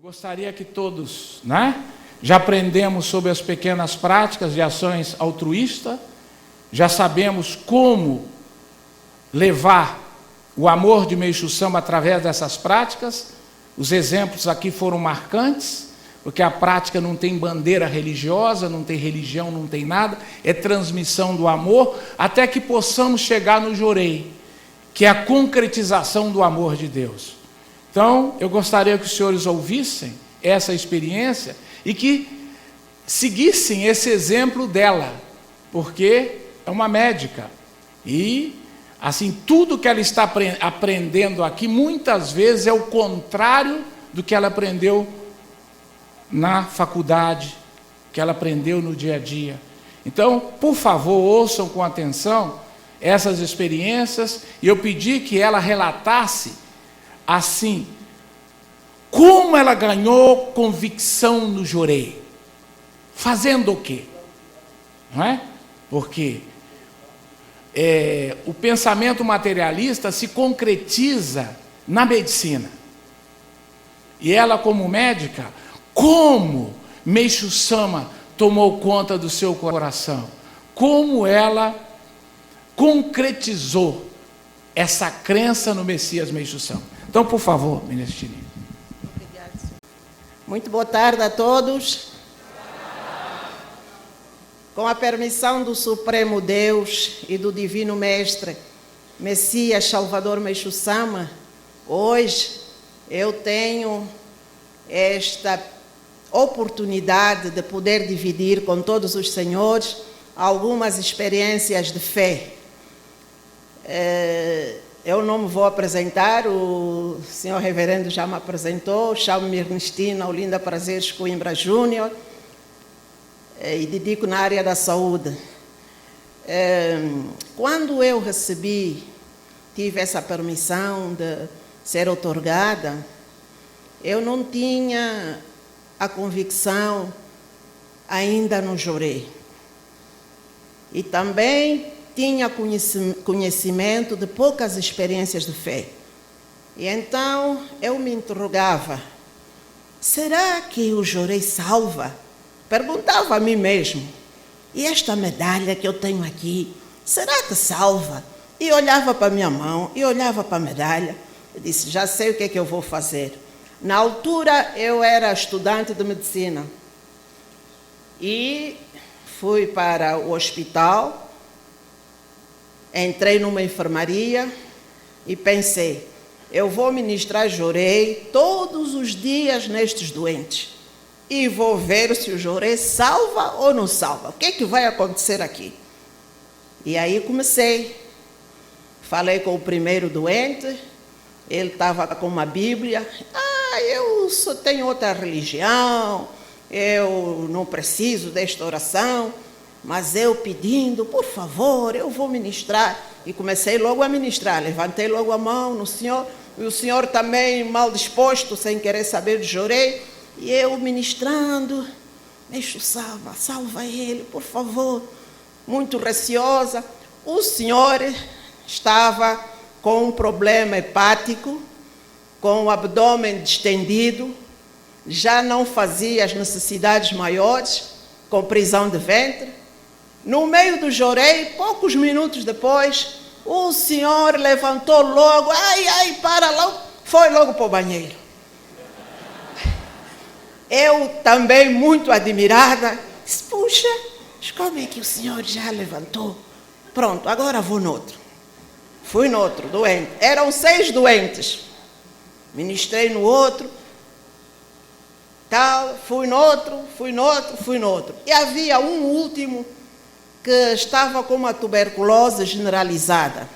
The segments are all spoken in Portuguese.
Gostaria que todos, já aprendemos sobre as pequenas práticas de ações altruístas, já sabemos como levar o amor de Meixo Sama através dessas práticas. Os exemplos aqui foram marcantes, porque a prática não tem bandeira religiosa, não tem religião, não tem nada, é transmissão do amor, até que possamos chegar no Jorei, que é a concretização do amor de Deus. Então, eu gostaria que os senhores ouvissem essa experiência e que seguissem esse exemplo dela, porque é uma médica. E, assim, tudo que ela está aprendendo aqui, muitas vezes é o contrário do que ela aprendeu na faculdade, que ela aprendeu no dia a dia. Então, por favor, ouçam com atenção essas experiências, e eu pedi que ela relatasse assim, como ela ganhou convicção no Jorei? Fazendo o quê? Não é? Porque o pensamento materialista se concretiza na medicina. E ela, como médica, como Meixo Sama tomou conta do seu coração? Como ela concretizou essa crença no Messias Meixo Sama? Então, por favor, ministro Tirinho. Obrigada, senhor. Muito boa tarde a todos. Com a permissão do Supremo Deus e do Divino Mestre, Messias Salvador Meixo Sama, hoje eu tenho esta oportunidade de poder dividir com todos os senhores algumas experiências de fé. Eu não me vou apresentar, o senhor reverendo já me apresentou, chamo-me Ernestina Olinda Prazeres Coimbra Júnior e dedico na área da saúde. Quando eu tive essa permissão de ser outorgada, eu não tinha a convicção ainda no Jorei. E também tinha conhecimento de poucas experiências de fé. E então eu me interrogava, será que o Jorei salva? Perguntava a mim mesmo, e esta medalha que eu tenho aqui, será que salva? E olhava para a minha mão, e olhava para a medalha, eu disse, já sei o que é que eu vou fazer. Na altura eu era estudante de medicina, e fui para o hospital, entrei numa enfermaria e pensei, eu vou ministrar Jorei todos os dias nestes doentes e vou ver se o Jorei salva ou não salva. O que é que vai acontecer aqui? E aí comecei. Falei com o primeiro doente, ele estava com uma Bíblia. Eu só tenho outra religião, eu não preciso desta oração. Mas eu pedindo, por favor, eu vou ministrar. E comecei logo a ministrar, levantei logo a mão no senhor, e o senhor também mal disposto, sem querer saber de Jorei, e eu ministrando, Meixo Sama, salva ele, por favor, muito receosa. O senhor estava com um problema hepático, com o abdômen distendido, já não fazia as necessidades maiores, com prisão de ventre. No meio do Jorei, poucos minutos depois, o senhor levantou logo, para logo, foi logo para o banheiro. Eu também, muito admirada, disse, puxa, como é que o senhor já levantou? Pronto, agora vou no outro. Fui no outro, doente. Eram 6 doentes. Ministrei no outro, fui no outro. E havia um último que estava com uma tuberculose generalizada,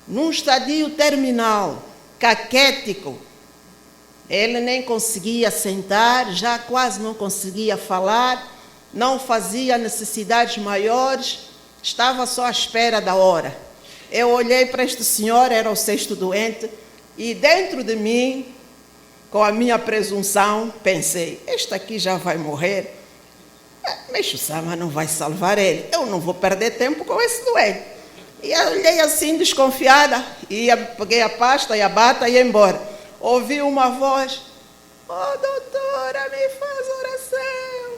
num estadio terminal, caquético. Ele nem conseguia sentar, já quase não conseguia falar, não fazia necessidades maiores, estava só à espera da hora. Eu olhei para este senhor, era o 6º doente, e dentro de mim, com a minha presunção, pensei, este aqui já vai morrer, Meixo Sama não vai salvar ele, eu não vou perder tempo com esse doente. E eu olhei assim, desconfiada, peguei a pasta e a bata e ia embora. Ouvi uma voz, Oh, doutora, me faz oração.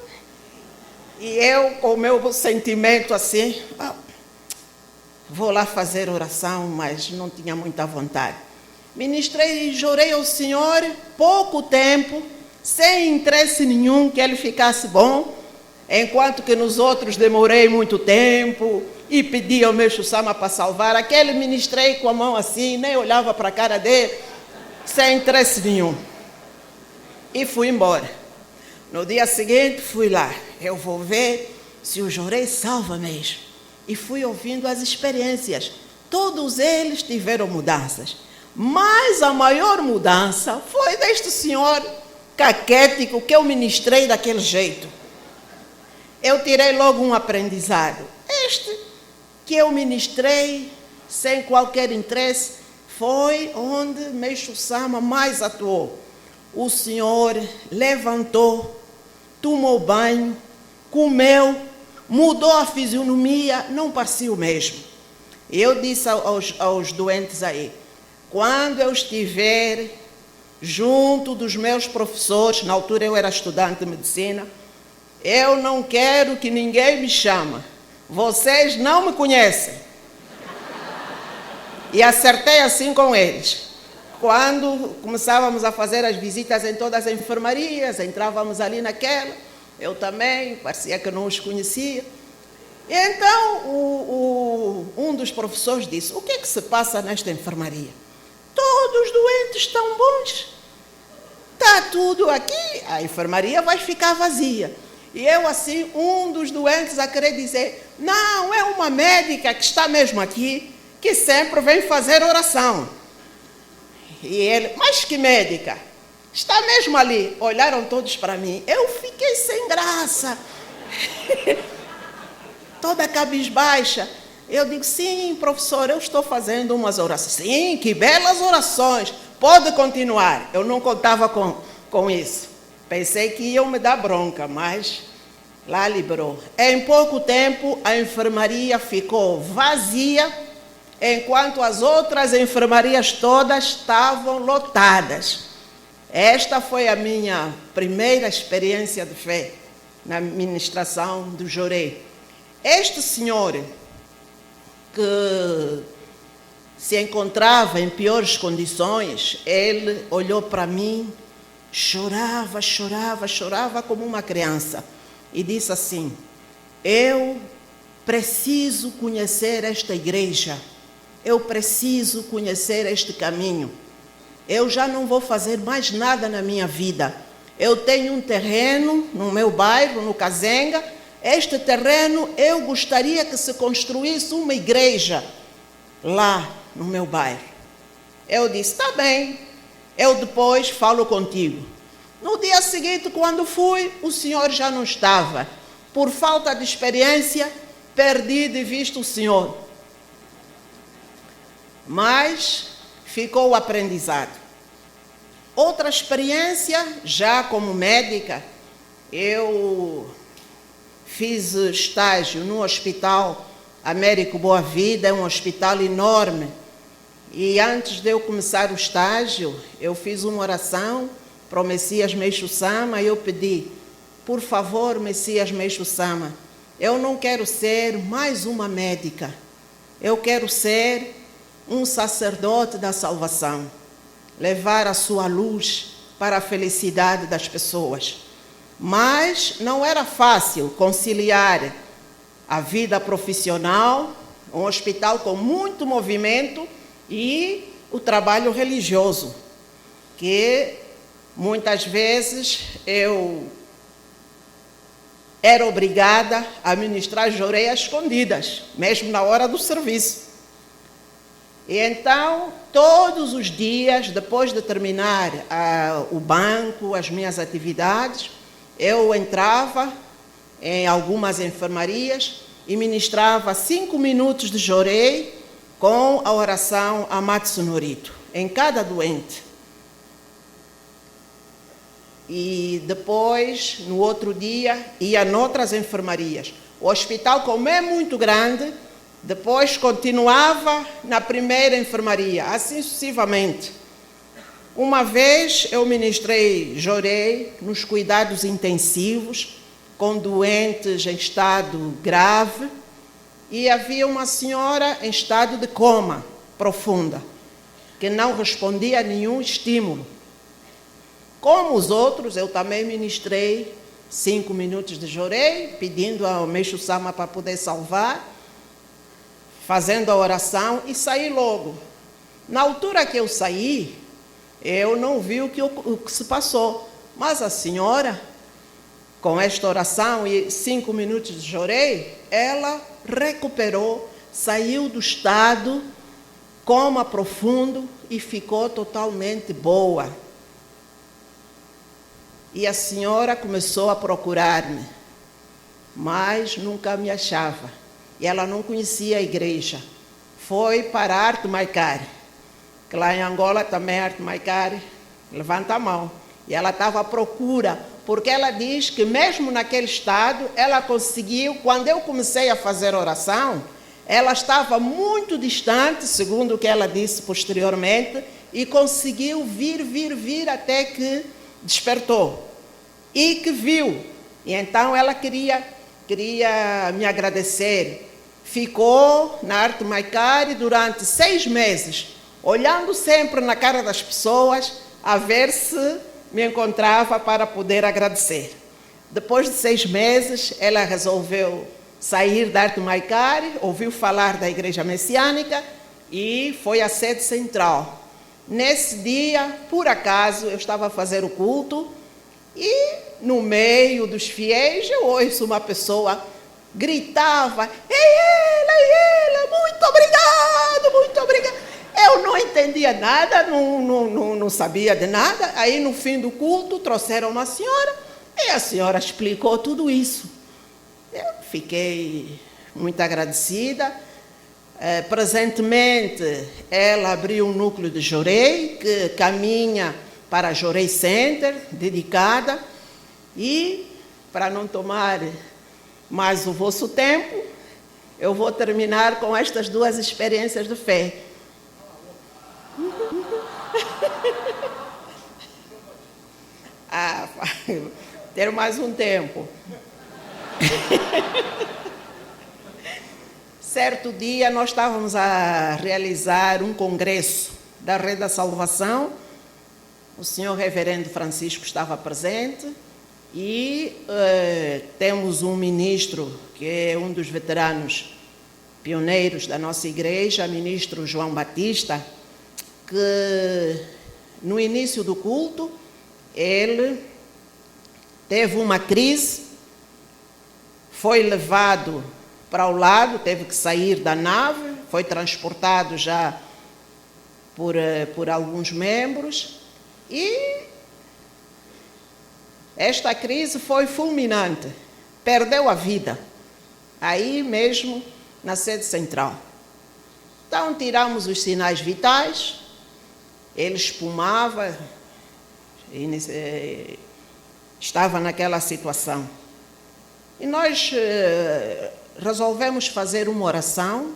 E eu, com o meu sentimento assim, vou lá fazer oração, mas não tinha muita vontade. Ministrei e jurei ao Senhor, pouco tempo, sem interesse nenhum que ele ficasse bom, enquanto que nos outros demorei muito tempo e pedi ao Meixo Sama para salvar. Aquele ministrei com a mão assim, nem olhava para a cara dele, sem interesse nenhum. E fui embora. No dia seguinte fui lá, eu vou ver se o Jorei salva mesmo. E fui ouvindo as experiências. Todos eles tiveram mudanças. Mas a maior mudança foi deste senhor caquético que eu ministrei daquele jeito. Eu tirei logo um aprendizado. Este que eu ministrei sem qualquer interesse foi onde Meixo Sama mais atuou. O senhor levantou, tomou banho, comeu, mudou a fisionomia, não parecia o mesmo. Eu disse aos doentes aí, quando eu estiver junto dos meus professores, na altura eu era estudante de medicina, eu não quero que ninguém me chame. Vocês não me conhecem. E acertei assim com eles. Quando começávamos a fazer as visitas em todas as enfermarias, entrávamos ali naquela, eu também, parecia que não os conhecia. E então um dos professores disse, o que é que se passa nesta enfermaria? Todos os doentes estão bons. Está tudo aqui, a enfermaria vai ficar vazia. E eu assim, um dos doentes a querer dizer, não, é uma médica que está mesmo aqui, que sempre vem fazer oração. E ele, mas que médica? Está mesmo ali. Olharam todos para mim. Eu fiquei sem graça. Toda cabisbaixa. Eu digo, sim, professor, eu estou fazendo umas orações. Sim, que belas orações. Pode continuar. Eu não contava com isso. Pensei que iam me dar bronca, mas lá liberou. Em pouco tempo, a enfermaria ficou vazia, enquanto as outras enfermarias todas estavam lotadas. Esta foi a minha primeira experiência de fé na ministração do Jorei. Este senhor, que se encontrava em piores condições, ele olhou para mim, chorava como uma criança, e disse assim, eu preciso conhecer esta igreja, eu preciso conhecer este caminho. Eu já não vou fazer mais nada na minha vida. Eu tenho um terreno no meu bairro, no Kazenga. Este terreno eu gostaria que se construísse uma igreja lá no meu bairro. Eu disse, está bem, eu depois falo contigo. No dia seguinte, quando fui, o senhor já não estava. Por falta de experiência, perdi de vista o senhor. Mas ficou o aprendizado. Outra experiência, já como médica, eu fiz estágio no Hospital Américo Boa Vida, é um hospital enorme. E antes de eu começar o estágio, eu fiz uma oração para o Messias Meixo Sama e eu pedi, por favor, Messias Meixo Sama, eu não quero ser mais uma médica, eu quero ser um sacerdote da salvação, levar a sua luz para a felicidade das pessoas. Mas não era fácil conciliar a vida profissional, um hospital com muito movimento e o trabalho religioso, que muitas vezes eu era obrigada a ministrar jorei às escondidas, mesmo na hora do serviço. E então, todos os dias, depois de terminar o banco, as minhas atividades, eu entrava em algumas enfermarias e ministrava 5 minutos de jorei com a oração Amatsu Norito, em cada doente. E depois, no outro dia, ia noutras enfermarias. O hospital, como é muito grande, depois continuava na primeira enfermaria, assim sucessivamente. Uma vez eu chorei nos cuidados intensivos, com doentes em estado grave, e havia uma senhora em estado de coma profunda, que não respondia a nenhum estímulo. Como os outros, eu também ministrei 5 minutos de chorei, pedindo ao Meixo Sama para poder salvar, fazendo a oração e saí logo. Na altura que eu saí, eu não vi o que se passou, mas a senhora, com esta oração e 5 minutos de chorei, ela recuperou, saiu do estado coma profundo e ficou totalmente boa. E a senhora começou a procurar-me, mas nunca me achava. E ela não conhecia a igreja. Foi para a Arte Maicari, que lá em Angola também é Arte Maicari, levanta a mão. E ela estava à procura, porque ela diz que mesmo naquele estado, ela conseguiu, quando eu comecei a fazer oração, ela estava muito distante, segundo o que ela disse posteriormente, e conseguiu vir até que despertou e que viu. E então ela queria me agradecer. Ficou na Arte Maicari durante 6 meses, olhando sempre na cara das pessoas, a ver se me encontrava para poder agradecer. Depois de 6 meses, ela resolveu sair da Arte Maicari, ouviu falar da Igreja Messiânica e foi à sede central. Nesse dia, por acaso, eu estava a fazer o culto e no meio dos fiéis eu ouço uma pessoa gritava, ei ela, muito obrigado. Eu não entendia nada, não sabia de nada. Aí no fim do culto trouxeram uma senhora e a senhora explicou tudo isso. Eu fiquei muito agradecida. Presentemente, ela abriu um núcleo de Jorei, que caminha para a Jorei Center, dedicada. E, para não tomar mais o vosso tempo, eu vou terminar com estas 2 experiências de fé. Ter mais um tempo. Certo dia, nós estávamos a realizar um congresso da Rede da Salvação. O senhor reverendo Francisco estava presente e temos um ministro, que é um dos veteranos pioneiros da nossa igreja, ministro João Batista, que no início do culto, ele teve uma crise, foi levado para o lado, teve que sair da nave, foi transportado já por alguns membros e esta crise foi fulminante, perdeu a vida, aí mesmo na sede central. Então tiramos os sinais vitais, ele espumava, estava naquela situação. E nós resolvemos fazer uma oração,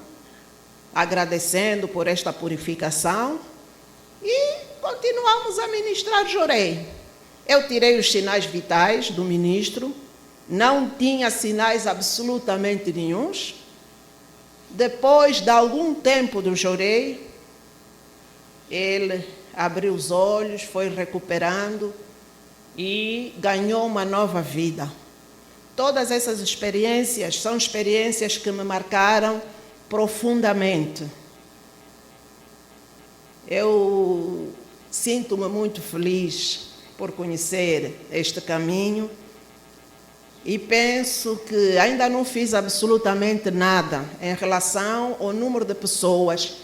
agradecendo por esta purificação, e continuamos a ministrar Jorei. Eu tirei os sinais vitais do ministro, não tinha sinais absolutamente nenhuns. Depois de algum tempo do Jorei, ele abriu os olhos, foi recuperando e ganhou uma nova vida. Todas essas experiências são experiências que me marcaram profundamente. Eu sinto-me muito feliz por conhecer este caminho e penso que ainda não fiz absolutamente nada em relação ao número de pessoas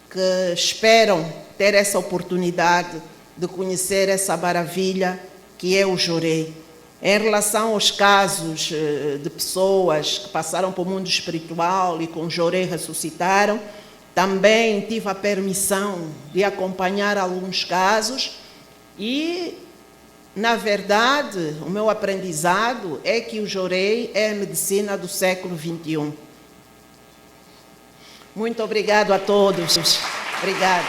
que esperam ter essa oportunidade de conhecer essa maravilha que é o Jorei. Em relação aos casos de pessoas que passaram para o mundo espiritual e com Jorei ressuscitaram, também tive a permissão de acompanhar alguns casos e, na verdade, o meu aprendizado é que o Jorei é a medicina do século XXI. Muito obrigado a todos. Obrigado.